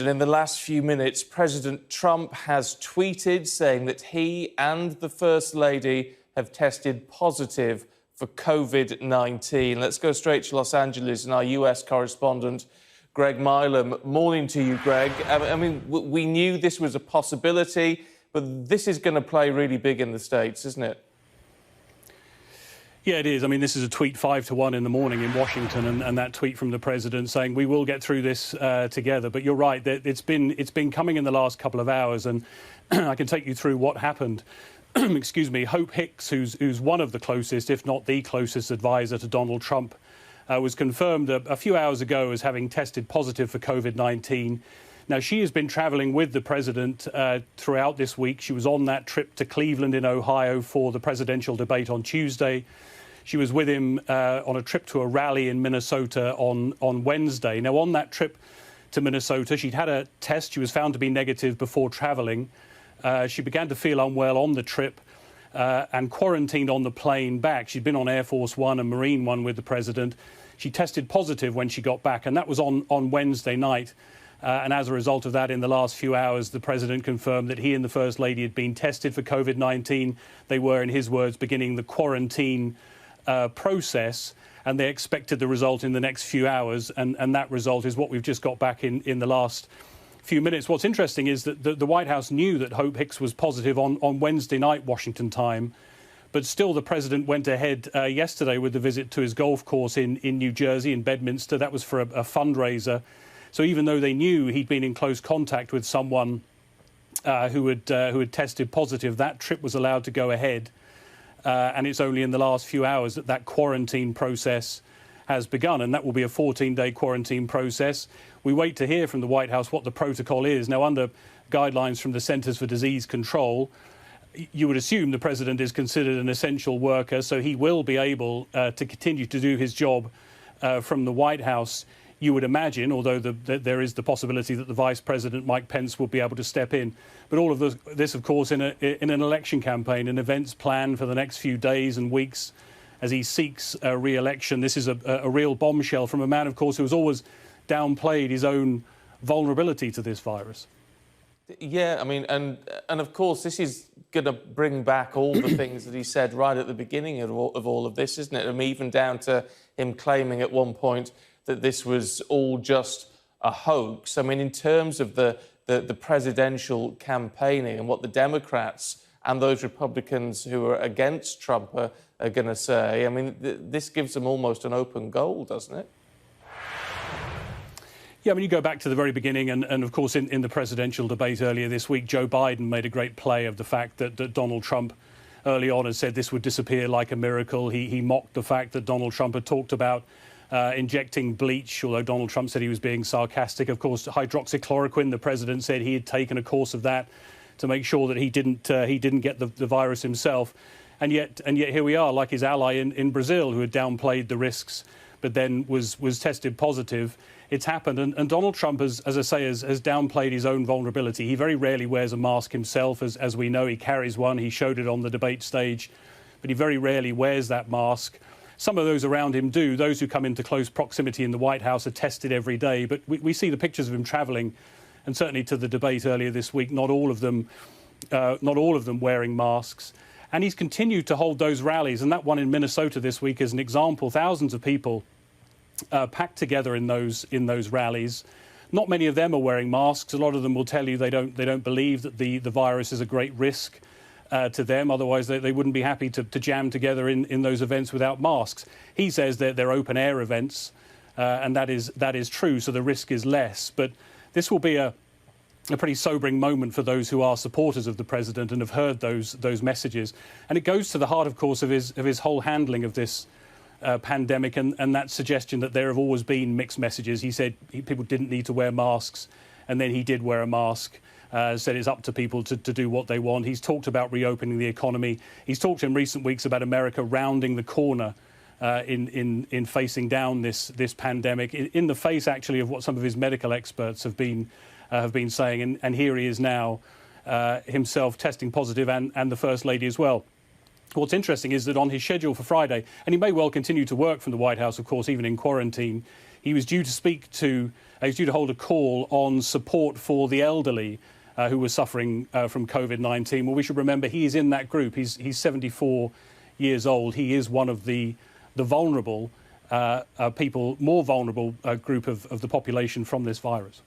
and in the last few minutes, President Trump has tweeted saying that he and the First Lady have tested positive for COVID-19. Let's go straight to Los Angeles and our US correspondent, Greg Milam. Morning to you, Greg. I mean, we knew this was a possibility, but this is going to play really big in the States, isn't it? Yeah, it is. I mean, this is a tweet 5 to 1 in the morning in Washington, and that tweet from the president saying we will get through this together. But you're right, it's been coming in the last couple of hours, and I can take you through what happened. Excuse me. Hope Hicks, who's one of the closest, if not the closest advisor to Donald Trump, was confirmed a few hours ago as having tested positive for COVID-19. Now, she has been travelling with the president throughout this week. She was on that trip to Cleveland in Ohio for the presidential debate on Tuesday. She was with him on a trip to a rally in Minnesota on Wednesday. Now, on that trip to Minnesota, she'd had a test. She was found to be negative before travelling. She began to feel unwell on the trip and quarantined on the plane back. She'd been on Air Force One and Marine One with the president. She tested positive when she got back, and that was on Wednesday night. And as a result of that, in the last few hours, the president confirmed that he and the First Lady had been tested for COVID-19. They were, in his words, beginning the quarantine process, and they expected the result in the next few hours. And that result is what we've just got back in the last few minutes. What's interesting is that the White House knew that Hope Hicks was positive on Wednesday night, Washington time. But still, the president went ahead yesterday with the visit to his golf course in New Jersey, in Bedminster. That was for a fundraiser. So even though they knew he'd been in close contact with someone who had tested positive, that trip was allowed to go ahead. And it's only in the last few hours that quarantine process has begun. And that will be a 14-day quarantine process. We wait to hear from the White House what the protocol is. Now, under guidelines from the Centers for Disease Control, you would assume the president is considered an essential worker, so he will be able to continue to do his job from the White House. You would imagine, although there is the possibility that the Vice President, Mike Pence, will be able to step in. But all of this, of course, in an election campaign, an events planned for the next few days and weeks as he seeks re-election. This is a real bombshell from a man, of course, who has always downplayed his own vulnerability to this virus. Yeah, I mean, and of course, this is going to bring back all the things that he said right at the beginning of all of this, isn't it? I mean, even down to him claiming at one point that this was all just a hoax. I mean, in terms of the presidential campaigning and what the Democrats and those Republicans who are against Trump are going to say, I mean, this gives them almost an open goal, doesn't it? Yeah, I mean, you go back to the very beginning, and of course, in the presidential debate earlier this week, Joe Biden made a great play of the fact that Donald Trump early on had said this would disappear like a miracle. He mocked the fact that Donald Trump had talked about injecting bleach, although Donald Trump said he was being sarcastic. Of course, hydroxychloroquine, the president said he had taken a course of that to make sure that he didn't get the virus himself. And yet here we are, like his ally in Brazil, who had downplayed the risks, but then was tested positive. It's happened. And Donald Trump, as I say, has downplayed his own vulnerability. He very rarely wears a mask himself. As we know, he carries one. He showed it on the debate stage, but he very rarely wears that mask. Some of those around him do. Those who come into close proximity in the White House are tested every day. But we see the pictures of him travelling, and certainly to the debate earlier this week, not all of them wearing masks. And he's continued to hold those rallies. And that one in Minnesota this week is an example. Thousands of people packed together in those rallies. Not many of them are wearing masks. A lot of them will tell you they don't believe that the virus is a great risk to them. Otherwise, they wouldn't be happy to jam together in those events without masks. He says they're open air events, and that is true. So the risk is less. But this will be a pretty sobering moment for those who are supporters of the president and have heard those messages. And it goes to the heart, of course, of his whole handling of this pandemic and that suggestion that there have always been mixed messages. He said people didn't need to wear masks, and then he did wear a mask. Said it's up to people to do what they want. He's talked about reopening the economy. He's talked in recent weeks about America rounding the corner in facing down this pandemic, in the face actually of what some of his medical experts have been saying. And here he is now himself testing positive, and the First Lady as well. What's interesting is that on his schedule for Friday, and he may well continue to work from the White House, of course, even in quarantine, he was due to hold a call on support for the elderly who were suffering from COVID-19. Well, we should remember he is in that group. He's 74 years old. He is one of the vulnerable people, more vulnerable group of the population from this virus.